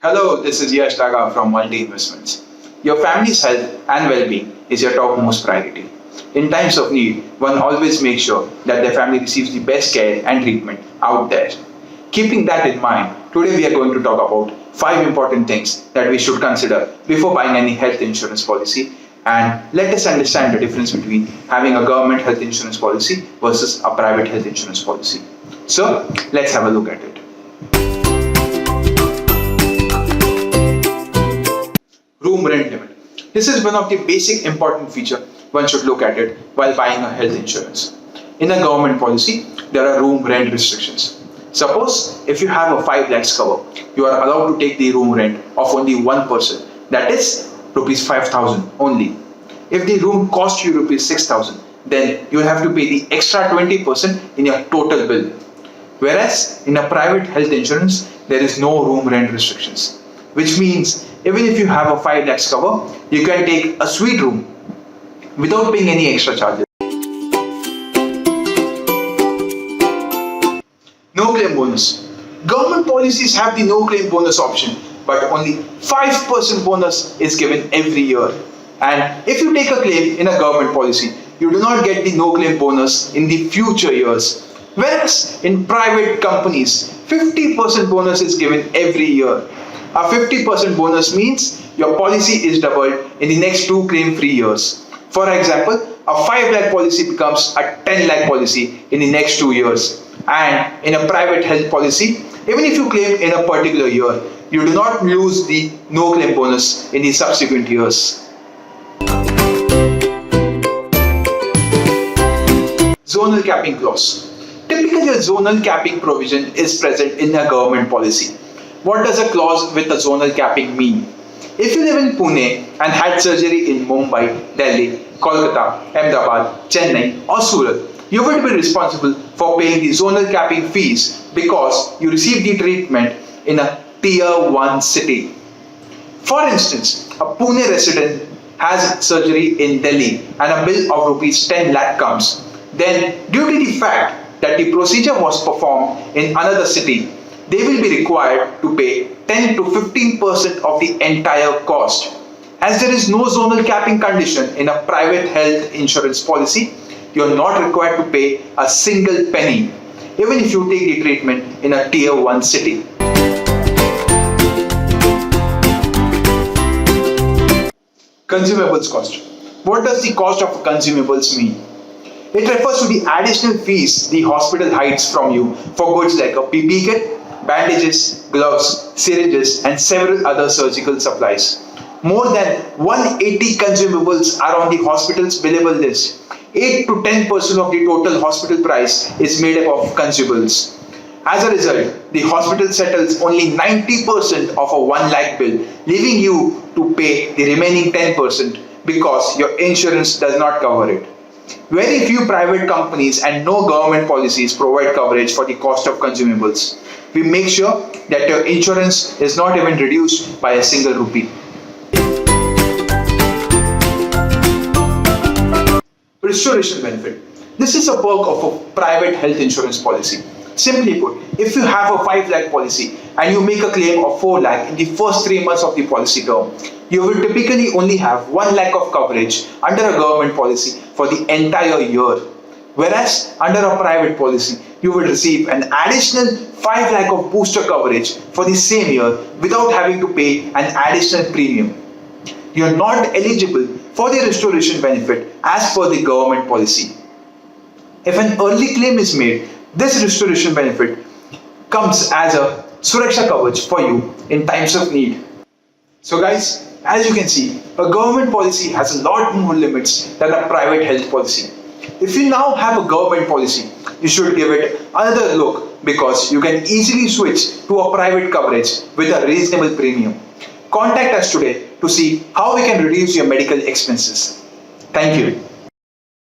Hello, this is Yash Daga from Multi Investments. Your family's health and well-being is your topmost priority. In times of need, one always makes sure that their family receives the best care and treatment out there. Keeping that in mind, today we are going to talk about 5 important things that we should consider before buying any health insurance policy, and let us understand the difference between having a government health insurance policy versus a private health insurance policy. So, let's have a look at it. Room rent limit. This is one of the basic important feature one should look at it while buying a health insurance. In a government policy, there are room rent restrictions. Suppose if you have a 5 lakhs cover, you are allowed to take the room rent of only one person, that is rupees 5,000 only. If the room costs you rupees 6,000, then you will have to pay the extra 20% in your total bill. Whereas in a private health insurance, there is no room rent restrictions, which means even if you have a 5 lakhs cover, you can take a suite room without paying any extra charges. No claim bonus. Government policies have the no claim bonus option, but only 5% bonus is given every year. And if you take a claim in a government policy, you do not get the no claim bonus in the future years. Whereas in private companies, 50% bonus is given every year. A 50% bonus means your policy is doubled in the next 2 claim-free years. For example, a 5 lakh policy becomes a 10 lakh policy in the next 2 years. And in a private health policy, even if you claim in a particular year, you do not lose the no claim bonus in the subsequent years. Zonal capping clause. Typically, a zonal capping provision is present in a government policy. What does a clause with a zonal capping mean? If you live in Pune and had surgery in Mumbai, Delhi, Kolkata, Ahmedabad, Chennai or Surat, you will be responsible for paying the zonal capping fees because you received the treatment in a tier 1 city. For instance, a Pune resident has surgery in Delhi and a bill of rupees 10 lakh comes. Then, due to the fact that the procedure was performed in another city, they will be required to pay 10 to 15% of the entire cost. As there is no zonal capping condition in a private health insurance policy, you are not required to pay a single penny, even if you take the treatment in a tier 1 city. Consumables cost. What does the cost of consumables mean? It refers to the additional fees the hospital hides from you for goods like a PPE kit, bandages, gloves, syringes, and several other surgical supplies. More than 180 consumables are on the hospital's billable list. 8 to 10% of the total hospital price is made up of consumables. As a result, the hospital settles only 90% of a 1 lakh bill, leaving you to pay the remaining 10% because your insurance does not cover it. Very few private companies and no government policies provide coverage for the cost of consumables. We make sure that your insurance is not even reduced by a single rupee. Restoration benefit. This is a perk of a private health insurance policy. Simply put, if you have a 5 lakh policy and you make a claim of 4 lakh in the first 3 months of the policy term, you will typically only have 1 lakh of coverage under a government policy for the entire year. Whereas under a private policy, you will receive an additional 5 lakh of booster coverage for the same year without having to pay an additional premium. You are not eligible for the restoration benefit as per the government policy. If an early claim is made, this restoration benefit comes as a Suraksha Kavach for you in times of need. So guys, as you can see, a government policy has a lot more limits than a private health policy. If you now have a government policy, you should give it another look because you can easily switch to a private coverage with a reasonable premium. Contact us today to see how we can reduce your medical expenses. Thank you.